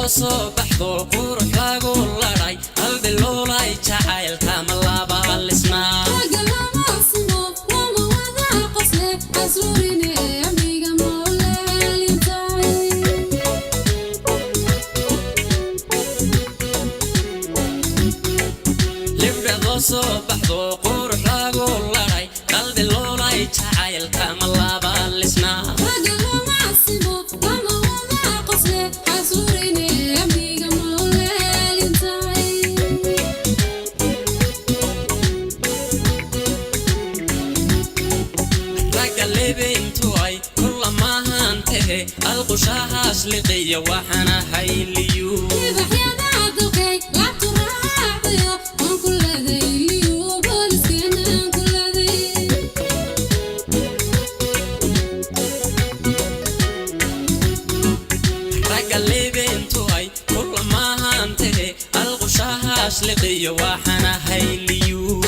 soo baxdo qurux lagu laray qalbi loolay jacayl kama laba lisna soo baxdo qurux lagu laray qalbi loolay jacayl kama laba lisna القشاش لقي وحنا هيليو القشاش لقي وحنا هيليو